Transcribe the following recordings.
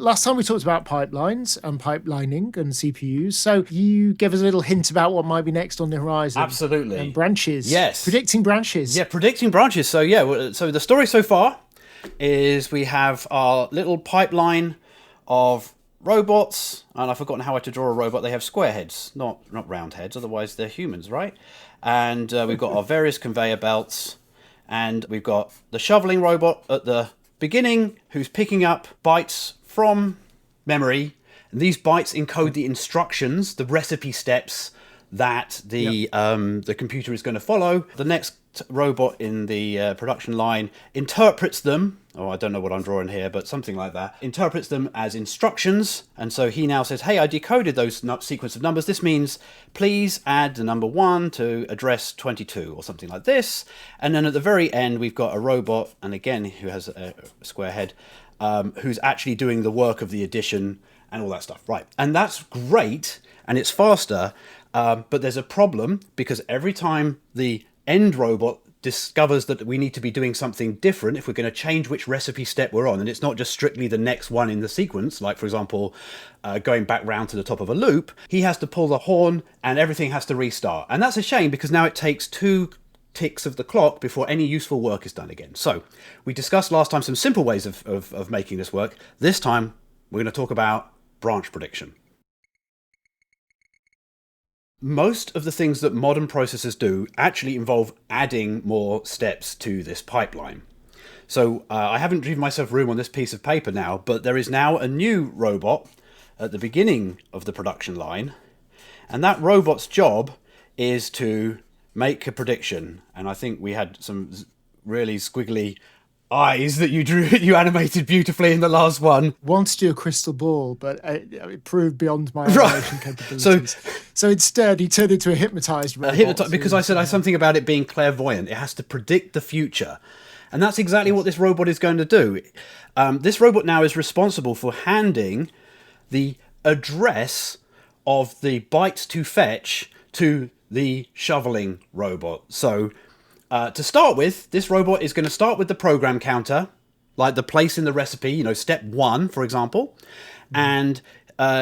last time we talked about pipelines and pipelining and CPUs. So you gave us a little hint about what might be next on the horizon. Absolutely. And branches. Yes. Predicting branches. Yeah, predicting branches. So yeah, so the story so far is we have our little pipeline of robots, and I've forgotten how to draw a robot. They have square heads, not round heads, otherwise they're humans, right? And we've got our various conveyor belts, and we've got the shoveling robot at the beginning who's picking up bytes from memory, and these bytes encode the instructions, the recipe steps that the computer is going to follow. The next robot in the production line interprets them. Oh, I don't know what I'm drawing here, but something like that. Interprets them as instructions. And so he now says, hey, I decoded those sequence of numbers. This means please add the number 1 to address 22 or something like this. And then at the very end, we've got a robot, and again, who has a square head, who's actually doing the work of the addition and all that stuff. Right. And that's great. And it's faster. But there's a problem, because every time the end robot discovers that we need to be doing something different, if we're going to change which recipe step we're on, and it's not just strictly the next one in the sequence, like for example going back round to the top of a loop, he has to pull the horn and everything has to restart. And that's a shame, because now it takes 2 ticks of the clock before any useful work is done again. So we discussed last time some simple ways of making this work. This time we're going to talk about branch prediction. Most of the things that modern processors do actually involve adding more steps to this pipeline. So I haven't given myself room on this piece of paper now, but there is now a new robot at the beginning of the production line, and that robot's job is to make a prediction. And I think we had some really squiggly eyes that you animated beautifully in the last one. Wanted to do a crystal ball, but it proved beyond my animation capabilities. So instead, he turned into a hypnotized robot. Because I said something about it being clairvoyant. It has to predict the future. And that's exactly what this robot is going to do. This robot now is responsible for handing the address of the bytes to fetch to the shoveling robot. So to start with, this robot is going to start with the program counter, like the place in the recipe, step 1, for example. And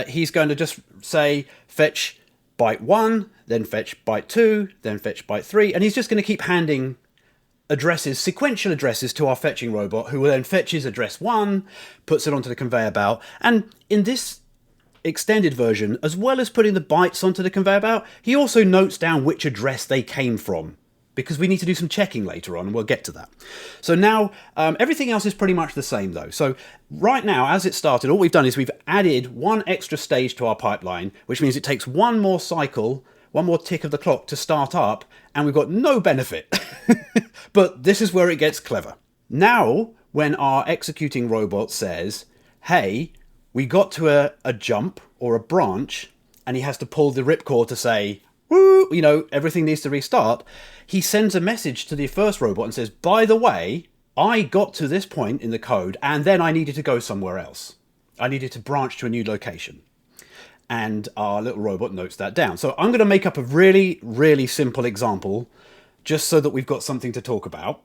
he's going to just say, fetch byte 1, then fetch byte 2, then fetch byte 3. And he's just going to keep handing addresses, sequential addresses, to our fetching robot, who then fetches address 1, puts it onto the conveyor belt. And in this extended version, as well as putting the bytes onto the conveyor belt, he also notes down which address they came from, because we need to do some checking later on, and we'll get to that. So now, everything else is pretty much the same, though. So right now, as it started, all we've done is we've added 1 extra stage to our pipeline, which means it takes 1 more cycle, 1 more tick of the clock to start up, and we've got no benefit. But this is where it gets clever. Now, when our executing robot says, hey, we got to a jump or a branch, and he has to pull the ripcord to say, woo, everything needs to restart, he sends a message to the first robot and says, by the way, I got to this point in the code, and then I needed to go somewhere else. I needed to branch to a new location. And our little robot notes that down. So I'm going to make up a really, really simple example, just so that we've got something to talk about.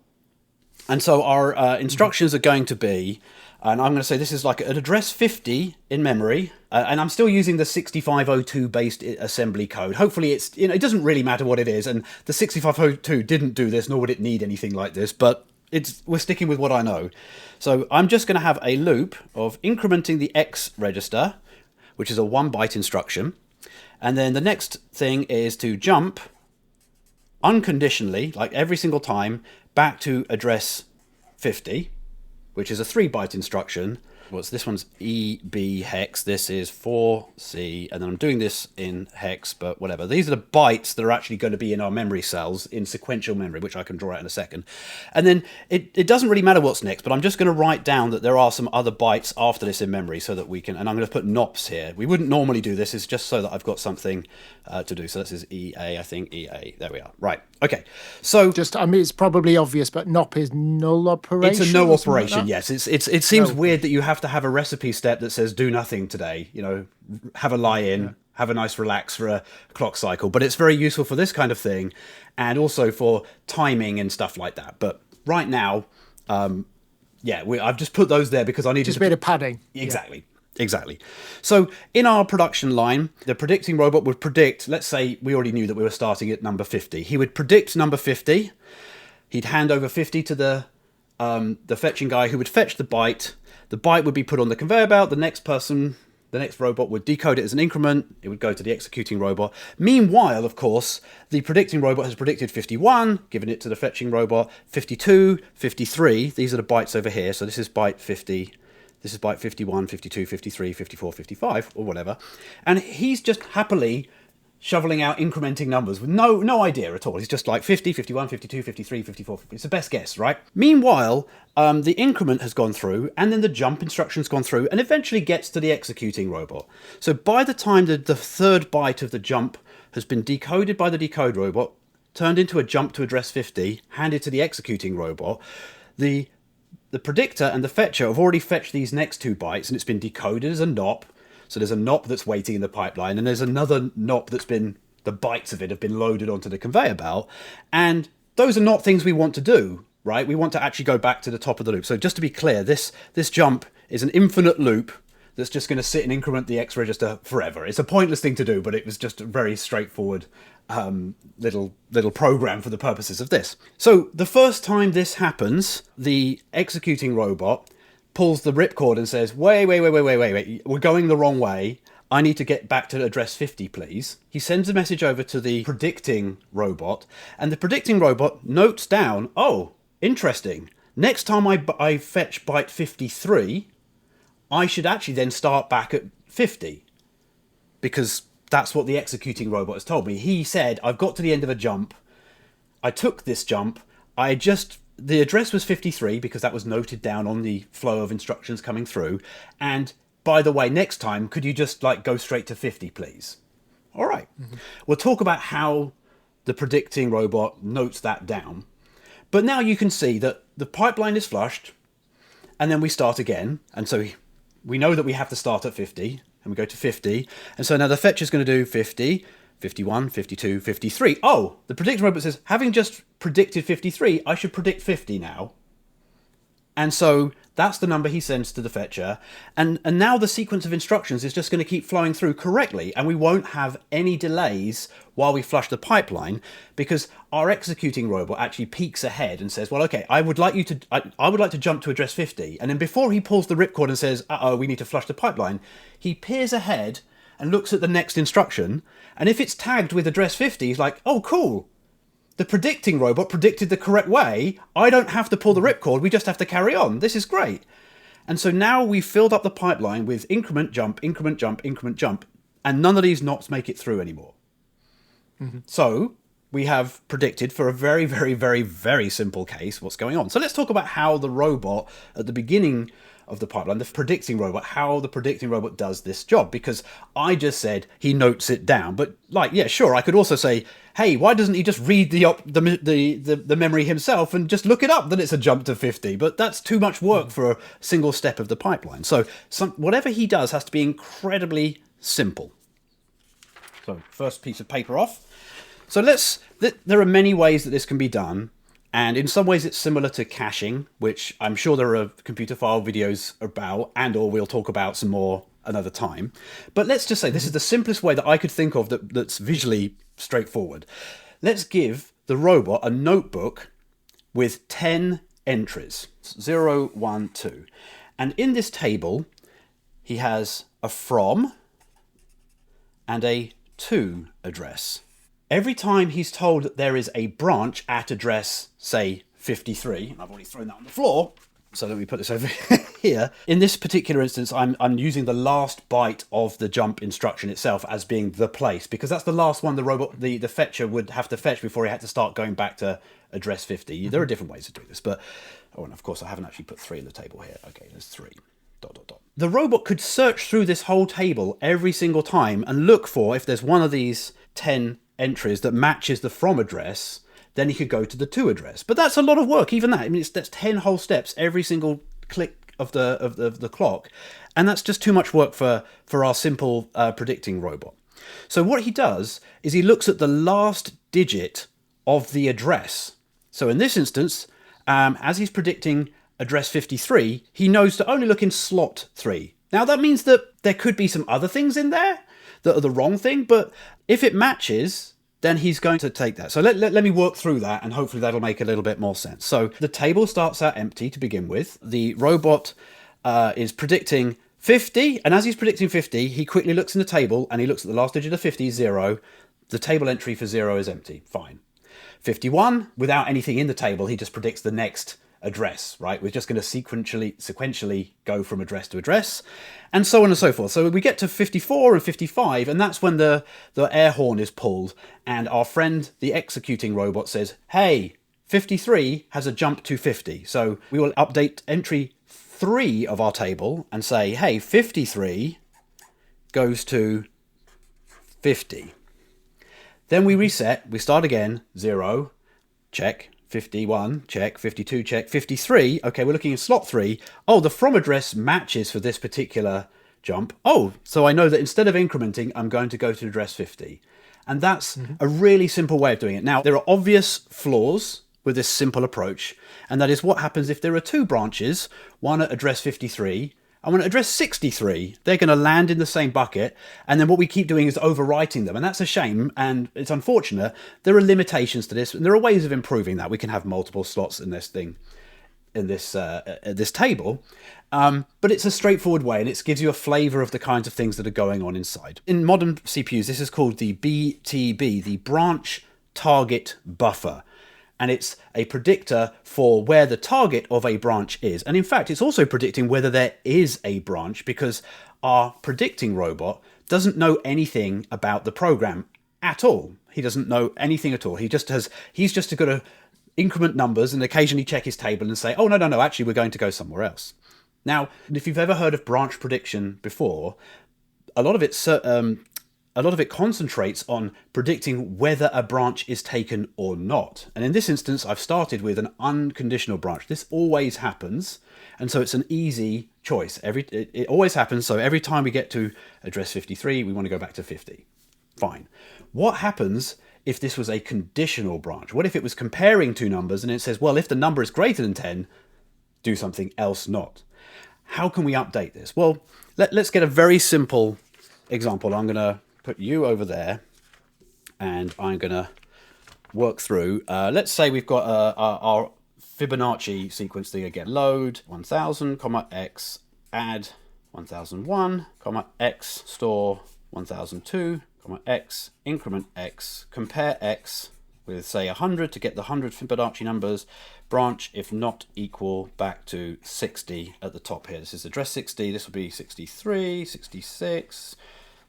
And so our instructions are going to be, and I'm going to say this is like an address 50 in memory, and I'm still using the 6502 based assembly code. Hopefully it's, it doesn't really matter what it is, and the 6502 didn't do this, nor would it need anything like this, but we're sticking with what I know. So I'm just going to have a loop of incrementing the X register, which is a 1-byte instruction, and then the next thing is to jump unconditionally, like every single time, back to address 50, which is a 3-byte instruction. This one's EB hex, this is 4C, and then I'm doing this in hex, but whatever. These are the bytes that are actually going to be in our memory cells in sequential memory, which I can draw out in a second. And then it doesn't really matter what's next, but I'm just going to write down that there are some other bytes after this in memory so that we can, and I'm going to put NOPs here. We wouldn't normally do this, it's just so that I've got something to do. So this is EA, I think, EA, there we are. Right, okay. So it's probably obvious, but NOP is null operation. It's a no operation, yes. It seems weird that you have to have a recipe step that says do nothing today, have a lie-in, have a nice relax for a clock cycle, but it's very useful for this kind of thing, and also for timing and stuff like that. But right now, I've just put those there because I need just a bit of padding. Exactly. Exactly. So in our production line, the predicting robot would predict, let's say we already knew that we were starting at number 50. He would predict number 50. He'd hand over 50 to the fetching guy who would fetch the byte. The byte would be put on the conveyor belt. The next robot would decode it as an increment. It would go to the executing robot. Meanwhile, of course, the predicting robot has predicted 51, given it to the fetching robot, 52, 53. These are the bytes over here. So this is byte 50. This is byte 51, 52, 53, 54, 55, or whatever. And he's just happily shoveling out incrementing numbers with no idea at all. He's just like 50, 51, 52, 53, 54, 50. It's the best guess, right? Meanwhile, the increment has gone through, and then the jump instruction's gone through, and eventually gets to the executing robot. So by the time the third byte of the jump has been decoded by the decode robot, turned into a jump to address 50, handed to the executing robot, the predictor and the fetcher have already fetched these next 2 bytes, and it's been decoded as a NOP. So there's a NOP that's waiting in the pipeline, and there's another NOP that's been, the bytes of it have been loaded onto the conveyor belt. And those are not things we want to do, right? We want to actually go back to the top of the loop. So just to be clear, this jump is an infinite loop that's just going to sit and increment the X register forever. It's a pointless thing to do, but it was just a very straightforward little program for the purposes of this. So the first time this happens, the executing robot pulls the ripcord and says, wait, we're going the wrong way. I need to get back to address 50, please. He sends a message over to the predicting robot, and the predicting robot notes down, oh, interesting. Next time I fetch byte 53, I should actually then start back at 50, because that's what the executing robot has told me. He said, I've got to the end of a jump. I took this jump. The address was 53 because that was noted down on the flow of instructions coming through. And by the way, next time, could you just go straight to 50, please? All right. Mm-hmm. We'll talk about how the predicting robot notes that down. But now you can see that the pipeline is flushed, and then we start again. And so we know that we have to start at 50, and we go to 50. And so now the fetcher's going to do 50, 51, 52, 53. Oh, the predicting robot says, having just predicted 53, I should predict 50 now. And so that's the number he sends to the fetcher. And now the sequence of instructions is just going to keep flowing through correctly, and we won't have any delays while we flush the pipeline, because our executing robot actually peeks ahead and says, well, okay, I would like to jump to address 50. And then before he pulls the ripcord and says, uh-oh, we need to flush the pipeline, he peers ahead and looks at the next instruction. And if it's tagged with address 50, he's like, oh, cool. The predicting robot predicted the correct way. I don't have to pull the ripcord. We just have to carry on. This is great. And so now we've filled up the pipeline with increment, jump, increment, jump, increment, jump. And none of these NOPs make it through anymore. Mm-hmm. So we have predicted for a very, very, very, very simple case what's going on. So let's talk about how the robot at the beginning of the pipeline, the predicting robot, how the predicting robot does this job, because I just said he notes it down, but yeah, sure, I could also say, hey, why doesn't he just read the memory himself and just look it up that it's a jump to 50? But that's too much work for a single step of the pipeline. So whatever he does has to be incredibly simple. So first piece of paper off. So there are many ways that this can be done. And in some ways it's similar to caching, which I'm sure there are Computerphile videos about, and or we'll talk about some more another time. But let's just say this is the simplest way that I could think of that's visually straightforward. Let's give the robot a notebook with 10 entries, 0, 1, 2. And in this table, he has a from and a to address. Every time he's told that there is a branch at address, say, 53, and I've already thrown that on the floor, so let me put this over here. In this particular instance, I'm using the last byte of the jump instruction itself as being the place, because that's the last one the robot, the fetcher would have to fetch before he had to start going back to address 50. Mm-hmm. There are different ways to do this, but, oh, and of course I haven't actually put 3 in the table here. Okay, there's 3. ... The robot could search through this whole table every single time and look for, if there's one of these 10 entries that matches the from address, then he could go to the to address. But that's a lot of work, even that. I mean, that's 10 whole steps every single click of the clock, and that's just too much work for our simple predicting robot. So what he does is he looks at the last digit of the address. So in this instance, as he's predicting address 53, he knows to only look in slot 3. Now, that means that there could be some other things in there that are the wrong thing, but if it matches, then he's going to take that. So let me work through that, and hopefully that'll make a little bit more sense. So the table starts out empty to begin with. The robot is predicting 50, and as he's predicting 50, he quickly looks in the table, and he looks at the last digit of 50, 0. The table entry for 0 is empty. Fine. 51, without anything in the table, he just predicts the next address, right? We're just going to sequentially go from address to address, and so on and so forth. So we get to 54 and 55, and that's when the air horn is pulled, and our friend, the executing robot, says, hey, 53 has a jump to 50. So we will update entry 3 of our table and say, hey, 53 goes to 50. Then we reset, we start again, 0, check, 51, check, 52, check, 53, okay, we're looking in slot 3. Oh, the from address matches for this particular jump. Oh, so I know that instead of incrementing, I'm going to go to address 50. And that's a really simple way of doing it. Now, there are obvious flaws with this simple approach, and that is what happens if there are 2 branches, one at address 53, and one at address 63. They're going to land in the same bucket, and then what we keep doing is overwriting them, and that's a shame, and it's unfortunate. There are limitations to this, and there are ways of improving that. We can have multiple slots in this thing, in this table, but it's a straightforward way, and it gives you a flavor of the kinds of things that are going on inside. In modern CPUs, this is called the BTB, the branch target buffer. And it's a predictor for where the target of a branch is. And in fact, it's also predicting whether there is a branch, because our predicting robot doesn't know anything about the program at all. He doesn't know anything at all. He's just got to increment numbers and occasionally check his table and say, oh, no, actually, we're going to go somewhere else. Now, if you've ever heard of branch prediction before, a lot of it concentrates on predicting whether a branch is taken or not. And in this instance, I've started with an unconditional branch. This always happens, and so it's an easy choice. It always happens, so every time we get to address 53, we want to go back to 50. Fine. What happens if this was a conditional branch? What if it was comparing 2 numbers, and it says, well, if the number is greater than 10, do something else not? How can we update this? Well, let's get a very simple example. I'm going to put you over there, and I'm going to work through. Let's say we've got our Fibonacci sequence thing again. Load 1000, x, add 1001, x, store 1002, x, increment x, compare x with, say, 100 to get the 100 Fibonacci numbers, branch if not equal back to 60 at the top here. This is address 60, this will be 63, 66,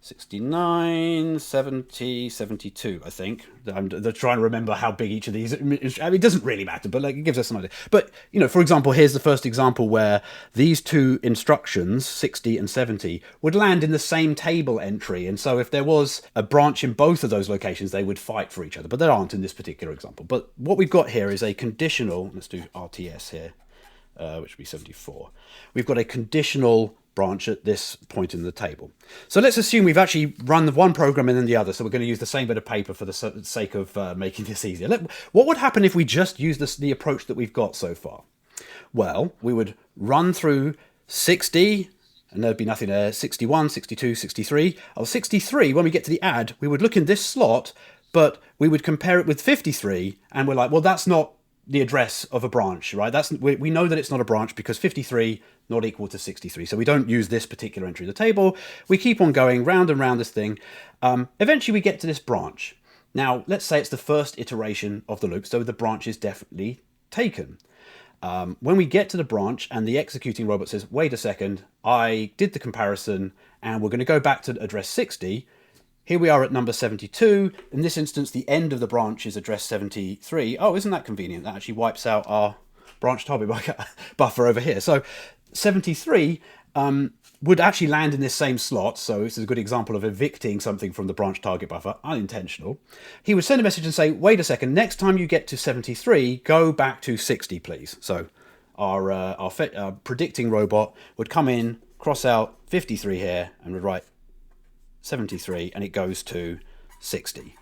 69, 70, 72, I think. I'm trying to remember how big each of these is. I mean, it doesn't really matter, but it gives us an idea. But, for example, here's the first example where these 2 instructions, 60 and 70, would land in the same table entry. And so if there was a branch in both of those locations, they would fight for each other. But there aren't in this particular example. But what we've got here is a conditional, let's do RTS here, which would be 74. We've got a conditional branch at this point in the table. So let's assume we've actually run the one program and then the other. So we're going to use the same bit of paper for the sake of making this easier. What would happen if we just use the approach that we've got so far? Well, we would run through 60, and there'd be nothing there. 61, 62, 63. 63, when we get to the add, we would look in this slot, but we would compare it with 53, and we're like, well, that's not the address of a branch, right? We know that it's not a branch because 53 not equal to 63. So we don't use this particular entry of the table. We keep on going round and round this thing. Eventually we get to this branch. Now, let's say it's the first iteration of the loop, so the branch is definitely taken. When we get to the branch and the executing robot says, wait a second, I did the comparison and we're going to go back to address 60. Here we are at number 72. In this instance, the end of the branch is address 73. Oh, isn't that convenient? That actually wipes out our branch target buffer over here. So 73 would actually land in this same slot. So this is a good example of evicting something from the branch target buffer, unintentional. He would send a message and say, wait a second, next time you get to 73, go back to 60, please. So our predicting robot would come in, cross out 53 here, and would write 73, and it goes to 60.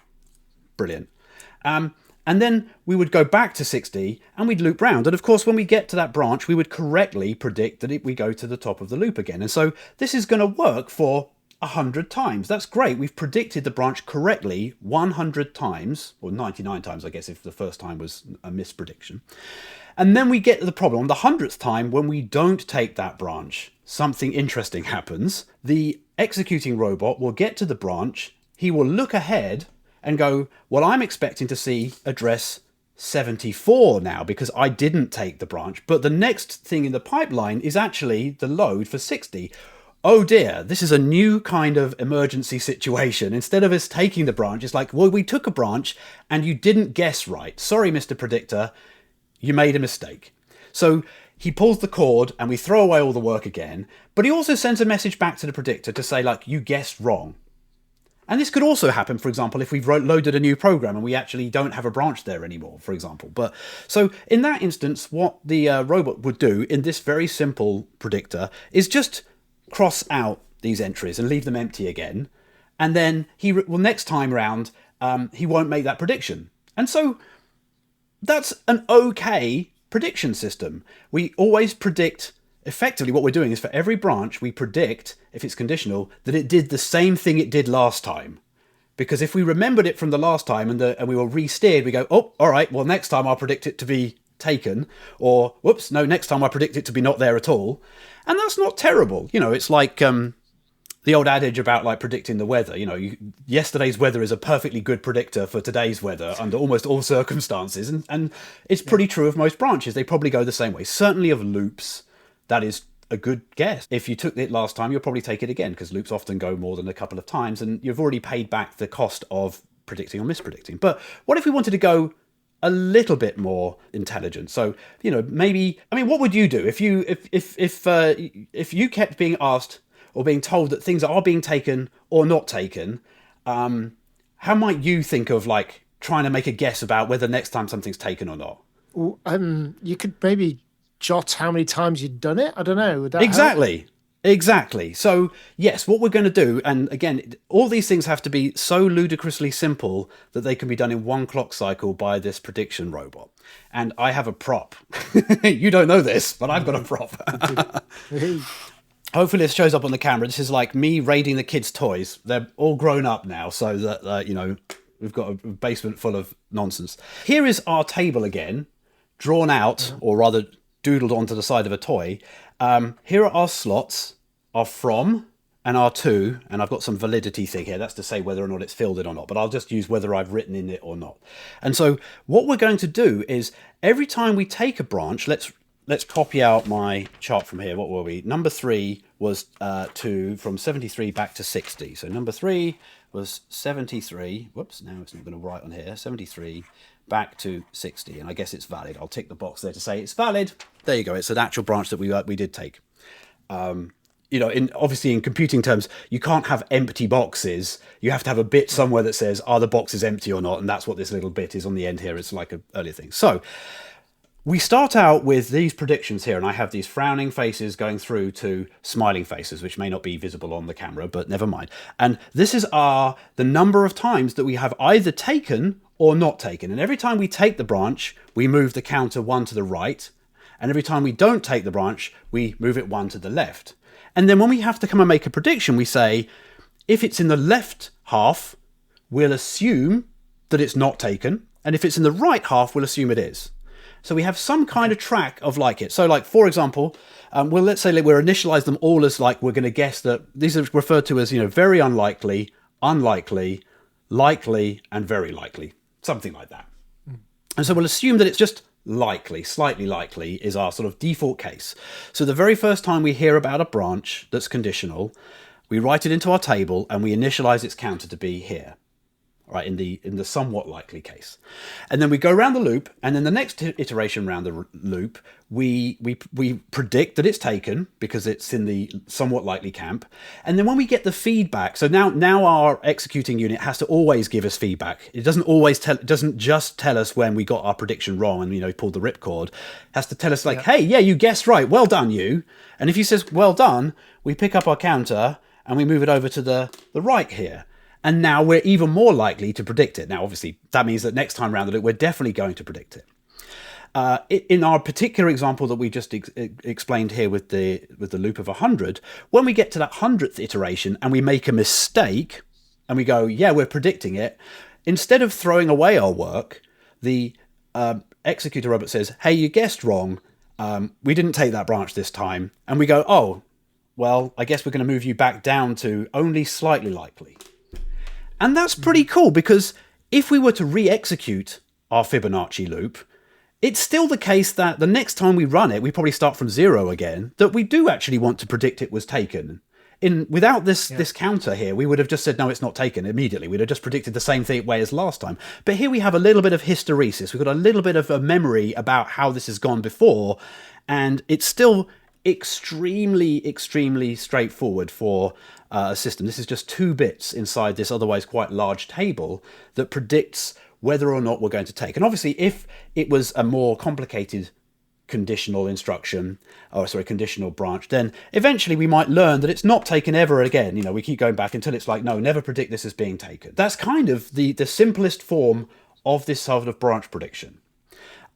Brilliant. And And then we would go back to 60 and we'd loop round. And of course, when we get to that branch, we would correctly predict that we go to the top of the loop again. And so this is going to work for 100 times. That's great. We've predicted the branch correctly 100 times, or 99 times, I guess, if the first time was a misprediction. And then we get to the problem. On the 100th time, when we don't take that branch, something interesting happens. The executing robot will get to the branch. He will look ahead and go, well, I'm expecting to see address 74 now because I didn't take the branch. But the next thing in the pipeline is actually the load for 60. Oh dear, this is a new kind of emergency situation. Instead of us taking the branch, it's like, well, we took a branch and you didn't guess right. Sorry, Mr. Predictor, you made a mistake. So he pulls the cord and we throw away all the work again. But he also sends a message back to the predictor to say, like, you guessed wrong. And this could also happen, for example, if we've loaded a new program and we actually don't have a branch there anymore, for example. But so in that instance, what the robot would do in this very simple predictor is just cross out these entries and leave them empty again. And then next time round, he won't make that prediction. And so that's an okay prediction system. We always predict. Effectively, what we're doing is for every branch, we predict, if it's conditional, that it did the same thing it did last time. Because if we remembered it from the last time and we were re-steered, we go, oh, all right, well, next time I'll predict it to be taken. Or, whoops, no, next time I predict it to be not there at all. And that's not terrible. You know, it's like the old adage about like predicting the weather. You know, yesterday's weather is a perfectly good predictor for today's weather under almost all circumstances. And it's pretty true of most branches. They probably go the same way. Certainly of loops. That is a good guess. If you took it last time, you'll probably take it again because loops often go more than a couple of times and you've already paid back the cost of predicting or mispredicting. But what if we wanted to go a little bit more intelligent? So, you know, maybe, I mean, what would you do if you kept being asked or being told that things are being taken or not taken? How might you think of like trying to make a guess about whether next time something's taken or not? Well, you could maybe jot how many times you'd done it. I don't know. Would that Exactly. help? Exactly. So, yes, what we're going to do, and again, all these things have to be so ludicrously simple that they can be done in one clock cycle by this prediction robot. And I have a prop. You don't know this, but I've got a prop. Hopefully this shows up on the camera. This is like me raiding the kids' toys. They're all grown up now, so that, you know, we've got a basement full of nonsense. Here is our table again, drawn out, or rather doodled onto the side of a toy. Here are our slots, our from and our to, and I've got some validity thing here. That's to say whether or not it's filled in or not, but I'll just use whether I've written in it or not. And so what we're going to do is every time we take a branch, let's copy out my chart from here. What were we? Number 3 was from 73 back to 60. So number 3 was 73. Whoops, now it's not going to write on here. 73 back to 60, and I guess it's valid. I'll tick the box there to say it's valid. There you go. It's an actual branch that we did take. You know, obviously in computing terms, you can't have empty boxes. You have to have a bit somewhere that says, are the boxes empty or not? And that's what this little bit is on the end here. It's like an earlier thing. So we start out with these predictions here, and I have these frowning faces going through to smiling faces, which may not be visible on the camera, but never mind. And this is the number of times that we have either taken or not taken. And every time we take the branch, we move the counter 1 to the right. And every time we don't take the branch, we move it 1 to the left. And then when we have to come and make a prediction, we say, if it's in the left half, we'll assume that it's not taken. And if it's in the right half, we'll assume it is. So we have some kind of track of like it. So like, for example, let's say we'll initialize them all as like, we're going to guess that these are referred to as, you know, very unlikely, unlikely, likely, and very likely. Something like that. And so we'll assume that it's just likely, slightly likely is our sort of default case. So the very first time we hear about a branch that's conditional, we write it into our table and we initialize its counter to be here. Right, in the somewhat likely case. And then we go around the loop, and then the next iteration around the loop, we predict that it's taken because it's in the somewhat likely camp. And then when we get the feedback, so now our executing unit has to always give us feedback. It doesn't just tell us when we got our prediction wrong and, you know, pulled the ripcord. It has to tell us like, hey, yeah, you guessed right. Well done, you. And if he says, well done, we pick up our counter and we move it over to the right here. And now we're even more likely to predict it. Now, obviously, that means that next time around the loop, we're definitely going to predict it. In our particular example that we just explained here with the loop of 100, when we get to that 100th iteration and we make a mistake and we go, yeah, we're predicting it, instead of throwing away our work, the executor robot says, hey, you guessed wrong. We didn't take that branch this time. And we go, oh, well, I guess we're going to move you back down to only slightly likely. And that's pretty cool, because if we were to re-execute our Fibonacci loop, it's still the case that the next time we run it, we probably start from 0 again, that we do actually want to predict it was taken. Without this counter here, we would have just said, no, it's not taken immediately. We'd have just predicted the same way as last time. But here we have a little bit of hysteresis. We've got a little bit of a memory about how this has gone before, and it's still extremely, extremely straightforward for a system. This is just 2 bits inside this otherwise quite large table that predicts whether or not we're going to take. And obviously, if it was a more complicated conditional conditional branch, then eventually we might learn that it's not taken ever again. We keep going back until it's like, no, never predict this as being taken. That's kind of the simplest form of this sort of branch prediction.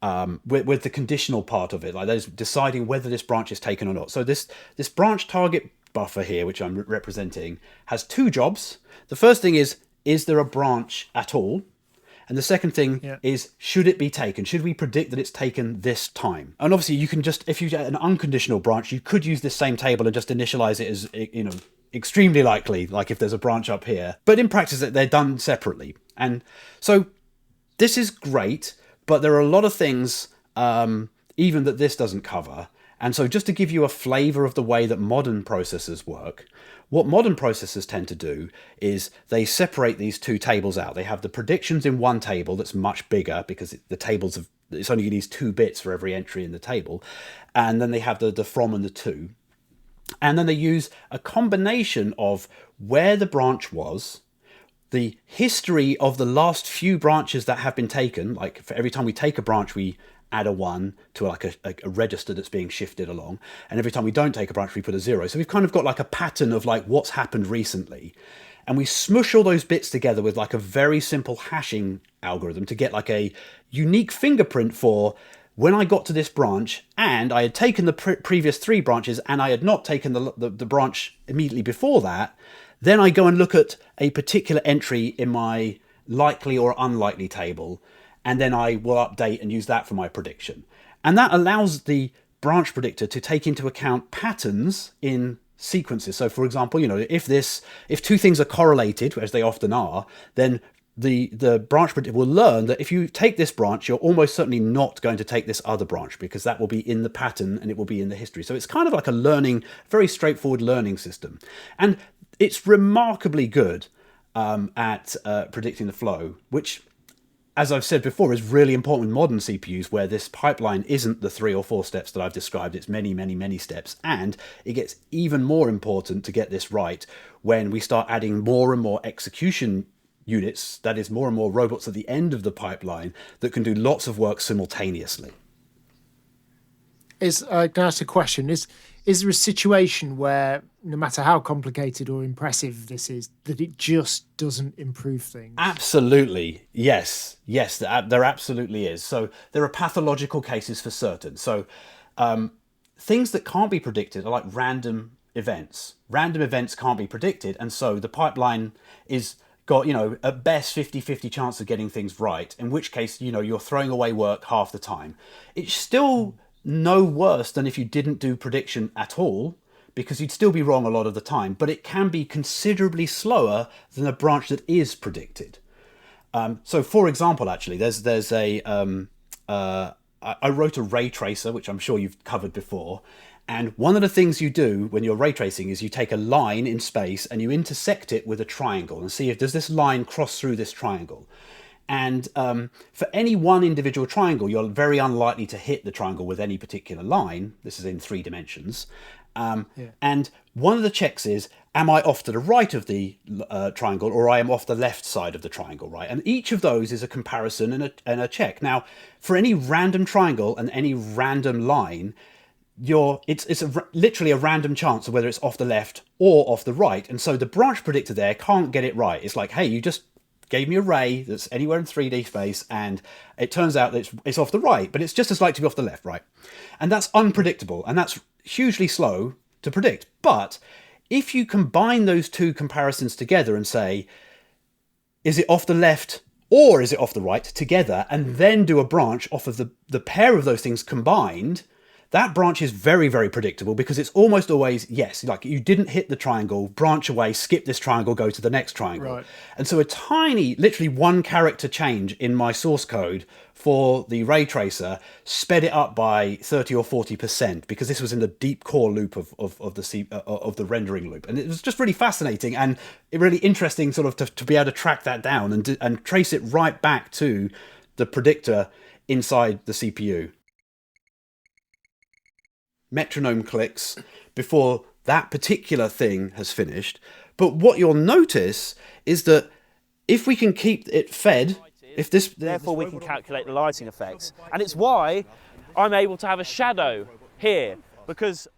With the conditional part of it, like that is deciding whether this branch is taken or not. So this branch target buffer here, which I'm representing, has 2 jobs. The first thing is there a branch at all? And the second thing is, should it be taken? Should we predict that it's taken this time? And obviously you can just, if you get an unconditional branch, you could use this same table and just initialize it as, extremely likely, like if there's a branch up here. But in practice, they're done separately. And so this is great, but there are a lot of things even that this doesn't cover. And so just to give you a flavor of the way that modern processors work, what modern processors tend to do is they separate these 2 tables out. They have the predictions in one table that's much bigger, because it's only these 2 bits for every entry in the table. And then they have the from and the to. And then they use a combination of where the branch was, the history of the last few branches that have been taken. Like for every time we take a branch, we add a 1 to like a register that's being shifted along. And every time we don't take a branch, we put a 0. So we've kind of got like a pattern of like what's happened recently. And we smush all those bits together with like a very simple hashing algorithm to get like a unique fingerprint for when I got to this branch and I had taken the previous 3 branches and I had not taken the branch immediately before that. Then I go and look at a particular entry in my likely or unlikely table, and then I will update and use that for my prediction. And that allows the branch predictor to take into account patterns in sequences. So for example, if 2 things are correlated, as they often are, then the branch predictor will learn that if you take this branch, you're almost certainly not going to take this other branch, because that will be in the pattern and it will be in the history. So it's kind of like a very straightforward learning system. And it's remarkably good at predicting the flow, which, as I've said before, is really important with modern CPUs, where this pipeline isn't the 3 or 4 steps that I've described. It's many, many, many steps. And it gets even more important to get this right when we start adding more and more execution units, that is more and more robots at the end of the pipeline that can do lots of work simultaneously. Can I ask a question? Is there a situation where, no matter how complicated or impressive this is, that it just doesn't improve things? Absolutely. Yes, there absolutely is. So there are pathological cases for certain. So things that can't be predicted are like random events. Random events can't be predicted, and so the pipeline is got, at best 50-50 chance of getting things right, in which case, you're throwing away work half the time. It's still no worse than if you didn't do prediction at all, because you'd still be wrong a lot of the time, but it can be considerably slower than a branch that is predicted. So for example, actually, there's I wrote a ray tracer, which I'm sure you've covered before. And one of the things you do when you're ray tracing is you take a line in space and you intersect it with a triangle and see if does this line cross through this triangle. And for any one individual triangle, you're very unlikely to hit the triangle with any particular line. This is in 3 dimensions. And one of the checks is, am I off to the right of the triangle, or I am off the left side of the triangle, right? And each of those is a comparison and a check. Now, for any random triangle and any random line, literally a random chance of whether it's off the left or off the right. And so the branch predictor there can't get it right. It's like, hey, you just gave me a ray that's anywhere in 3D space, and it turns out that it's off the right, but it's just as likely to be off the left, right? And that's unpredictable, and that's hugely slow to predict. But if you combine those two comparisons together and say, is it off the left or is it off the right together, and then do a branch off of the pair of those things combined, that branch is very, very predictable, because it's almost always, yes, like you didn't hit the triangle, branch away, skip this triangle, go to the next triangle. Right. And so a tiny, literally one character change in my source code for the ray tracer sped it up by 30 or 40%, because this was in the deep core loop of the rendering loop. And it was just really fascinating and really interesting sort of to be able to track that down and trace it right back to the predictor inside the CPU. Metronome clicks before that particular thing has finished. But what you'll notice is that if we can keep it fed, therefore we can calculate the lighting effects. And it's why I'm able to have a shadow here, because